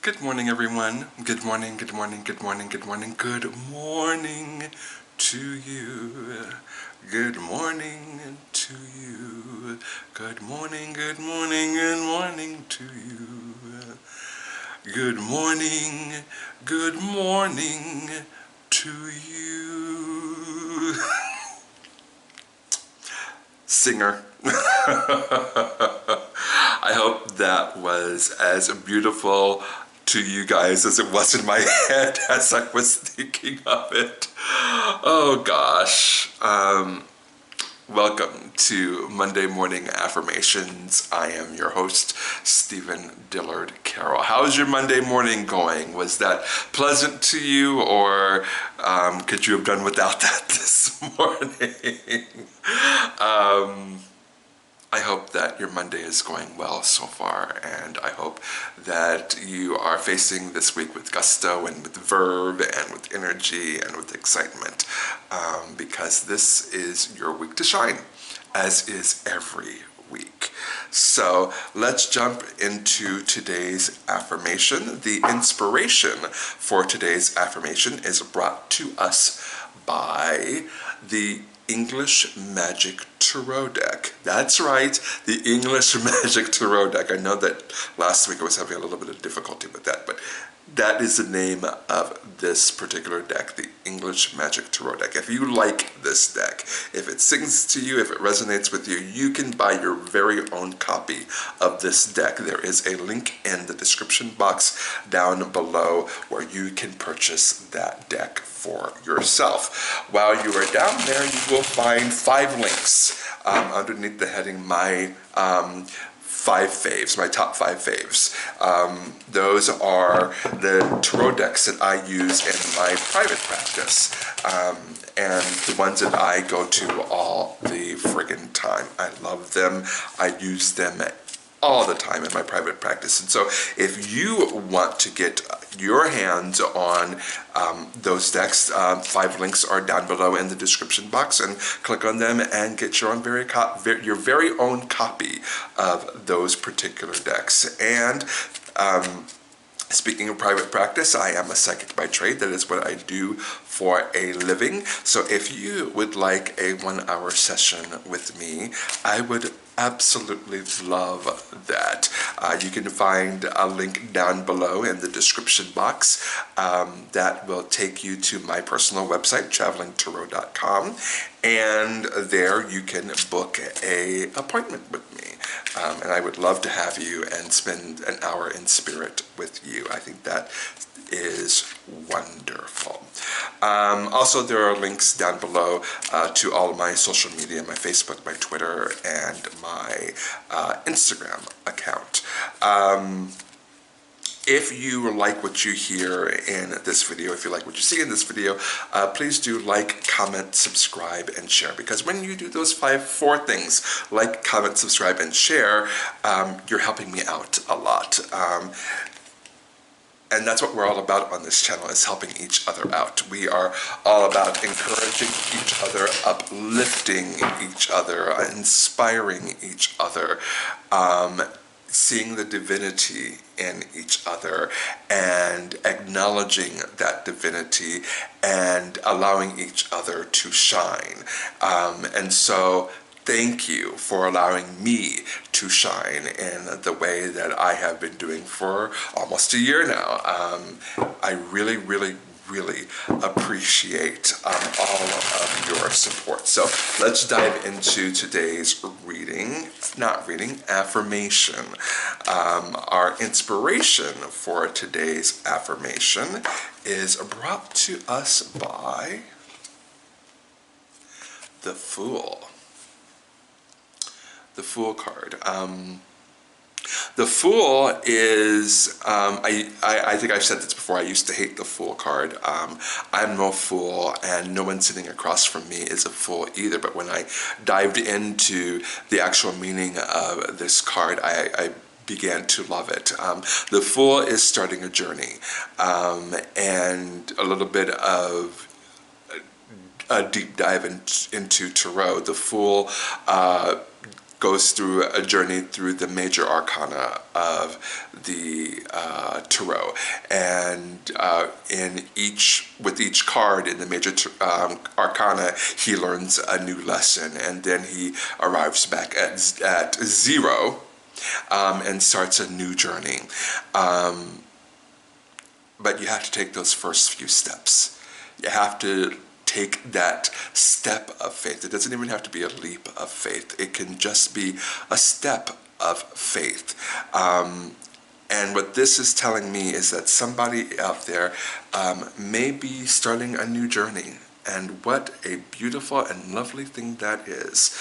Good morning, everyone. Good morning, good morning, good morning, good morning, good morning to you. Good morning to you. Good morning, good morning, good morning to you. Good morning to you. Singer. I hope that was as beautiful to you guys as it was in my head as I was thinking of it. Oh gosh. Welcome to Monday Morning Affirmations. I am your host, Stephen Dillard Carroll. How's your Monday morning going? Was that pleasant to you, or could you have done without that this morning? I hope that your Monday is going well so far, and I hope that you are facing this week with gusto and with verve and with energy and with excitement, because this is your week to shine, as is every week. So let's jump into today's affirmation. The inspiration for today's affirmation is brought to us by the English Magic Tarot deck. That's right, the English Magic Tarot deck. I know that last week I was having a little bit of difficulty with that, but that is the name of this particular deck, the English Magic Tarot deck. If you like this deck, if it sings to you, if it resonates with you, you can buy your very own copy of this deck. There is a link in the description box down below where you can purchase that deck for yourself. While you are down there, you will find 5 links underneath the heading My 5 faves, my top 5 faves. Those are the tarot decks that I use in my private practice, and the ones that I go to all the friggin' time. I love them. I use them all the time in my private practice. And so if you want to get your hands on those decks, 5 links are down below in the description box, and click on them and get your very own copy of those particular decks. And speaking of private practice, I am a psychic by trade. That is what I do for a living. So if you would like a 1-hour session with me, I would absolutely love that. You can find a link down below in the description box that will take you to my personal website, travelingtarot.com, and there you can book an appointment with me. And I would love to have you and spend an hour in spirit with you. I think that is wonderful. Also, there are links down below to all of my social media, my Facebook, my Twitter, and my Instagram account. If you like what you hear in this video, if you like what you see in this video, please do like, comment, subscribe, and share. Because when you do those 4 things, like, comment, subscribe, and share, you're helping me out a lot. And that's what we're all about on this channel, is helping each other out. We are all about encouraging each other, uplifting each other, inspiring each other, seeing the divinity in each other and acknowledging that divinity and allowing each other to shine. And so thank you for allowing me to shine in the way that I have been doing for almost a year now. I really, really, really appreciate all of your support. So let's dive into today's affirmation. Our inspiration for today's affirmation is brought to us by the Fool. The Fool card. The Fool is, I think I've said this before, I used to hate the Fool card. I'm no fool, and no one sitting across from me is a fool either. But when I dived into the actual meaning of this card, I began to love it. The Fool is starting a journey, and a little bit of a deep dive into tarot. The Fool goes through a journey through the major arcana of the tarot, and with each card in the major arcana, he learns a new lesson, and then he arrives back at zero, and starts a new journey. But you have to take those first few steps. You have to take that step of faith. It doesn't even have to be a leap of faith. It can just be a step of faith. And what this is telling me is that somebody out there may be starting a new journey. And what a beautiful and lovely thing that is.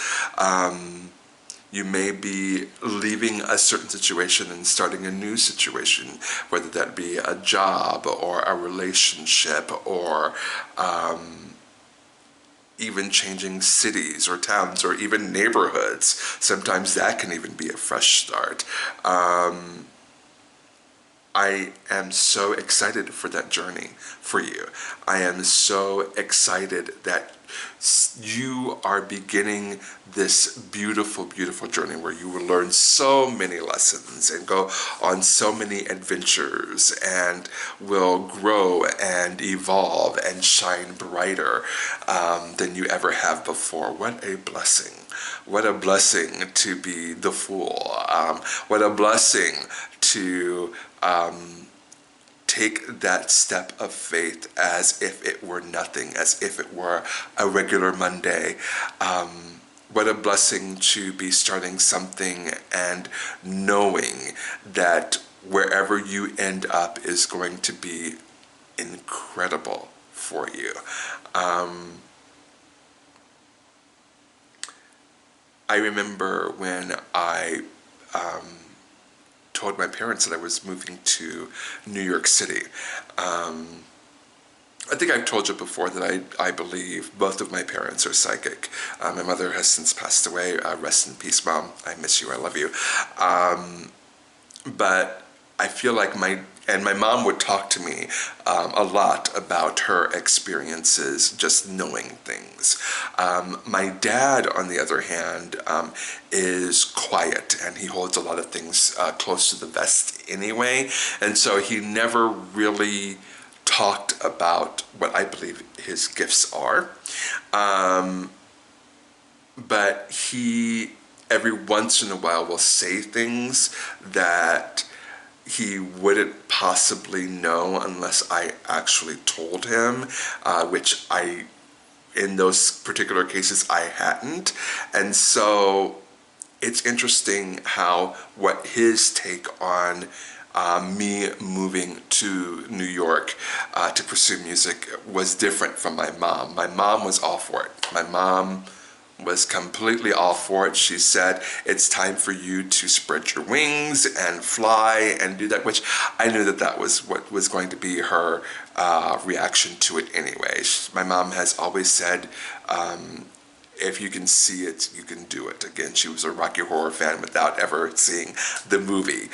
You may be leaving a certain situation and starting a new situation, whether that be a job or a relationship, or even changing cities or towns or even neighborhoods. Sometimes that can even be a fresh start. I am so excited for that journey for you. I am so excited that you are beginning this beautiful, beautiful journey where you will learn so many lessons and go on so many adventures and will grow and evolve and shine brighter than you ever have before. What a blessing. What a blessing to be the fool. What a blessing to take that step of faith as if it were nothing, as if it were a regular Monday. What a blessing to be starting something and knowing that wherever you end up is going to be incredible for you. I remember when I told my parents that I was moving to New York City. I think I've told you before that I believe both of my parents are psychic. My mother has since passed away. Rest in peace, Mom. I miss you. I love you. But I feel like my mom would talk to me a lot about her experiences, just knowing things. My dad, on the other hand, is quiet, and he holds a lot of things close to the vest anyway, and so he never really talked about what I believe his gifts are. But he, every once in a while, will say things that he wouldn't possibly know unless I actually told him, which in those particular cases, I hadn't. And so it's interesting how what his take on me moving to New York to pursue music was different from my mom. My mom was all for it. My mom was completely all for it. She said, it's time for you to spread your wings and fly and do that, which I knew that was what was going to be her reaction to it anyway. My mom has always said, if you can see it, you can do it. Again, she was a Rocky Horror fan without ever seeing the movie.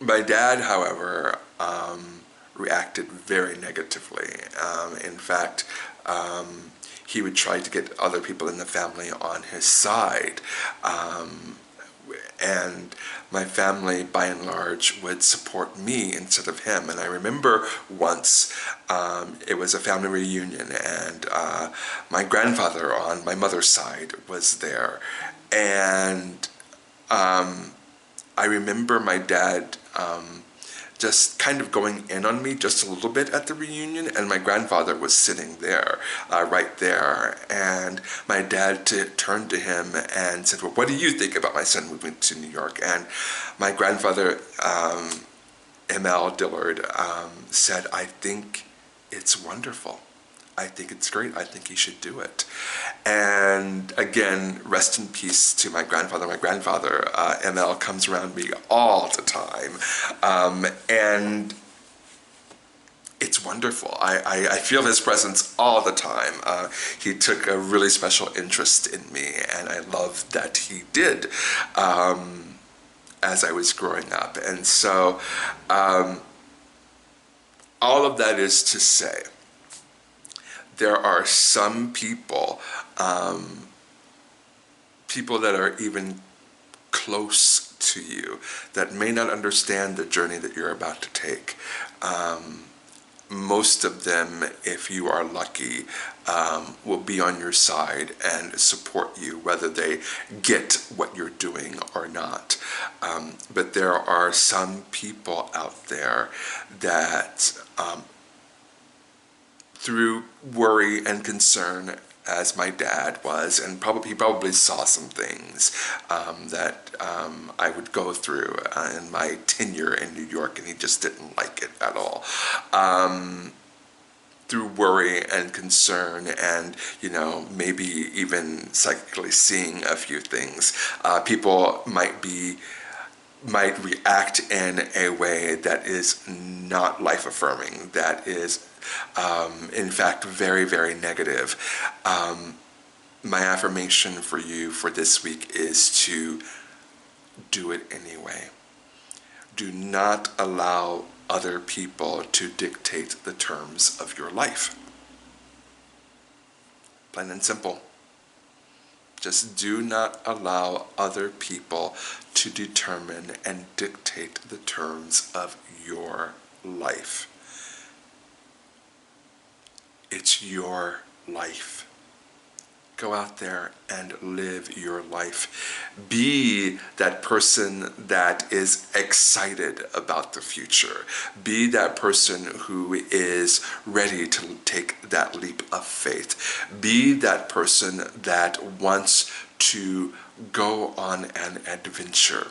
My dad, however, reacted very negatively. In fact, he would try to get other people in the family on his side. And my family, by and large, would support me instead of him. And I remember once, it was a family reunion, and my grandfather on my mother's side was there. And I remember my dad just kind of going in on me just a little bit at the reunion, and my grandfather was sitting there, right there, and my dad turned to him and said, well, what do you think about my son moving to New York? And my grandfather, M.L. Dillard, said, I think it's wonderful. I think it's great. I think he should do it. And again, rest in peace to my grandfather. My grandfather, ML, comes around me all the time. And it's wonderful. I feel his presence all the time. He took a really special interest in me, and I love that he did as I was growing up. And so all of that is to say, there are some people people that are even close to you that may not understand the journey that you're about to take. Most of them, if you are lucky, will be on your side and support you, whether they get what you're doing or not. But there are some people out there that, through worry and concern, as my dad was, and he probably saw some things that I would go through in my tenure in New York, and he just didn't like it at all. Through worry and concern, and maybe even psychically seeing a few things, people might react in a way that is not life affirming, that is in fact very, very negative. My affirmation for you for this week is to do it anyway. Do not allow other people to dictate the terms of your life. Plain and simple. Just do not allow other people to determine and dictate the terms of your life. It's your life. Go out there and live your life. Be that person that is excited about the future. Be that person who is ready to take that leap of faith. Be that person that wants to go on an adventure.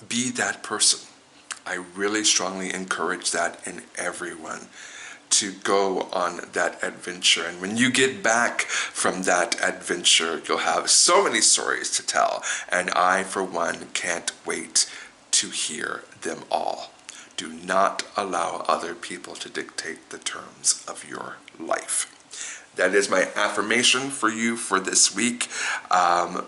Be that person. I really strongly encourage that in everyone, to go on that adventure. And when you get back from that adventure, you'll have so many stories to tell. And I, for one, can't wait to hear them all. Do not allow other people to dictate the terms of your life. That is my affirmation for you for this week.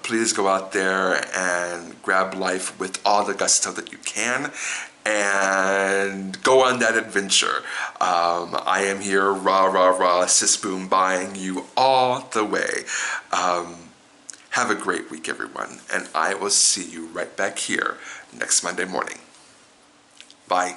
Please go out there and grab life with all the gusto that you can, and go on that adventure. I am here, rah, rah, rah, sis boom, buying you all the way. Have a great week, everyone, and I will see you right back here next Monday morning. Bye.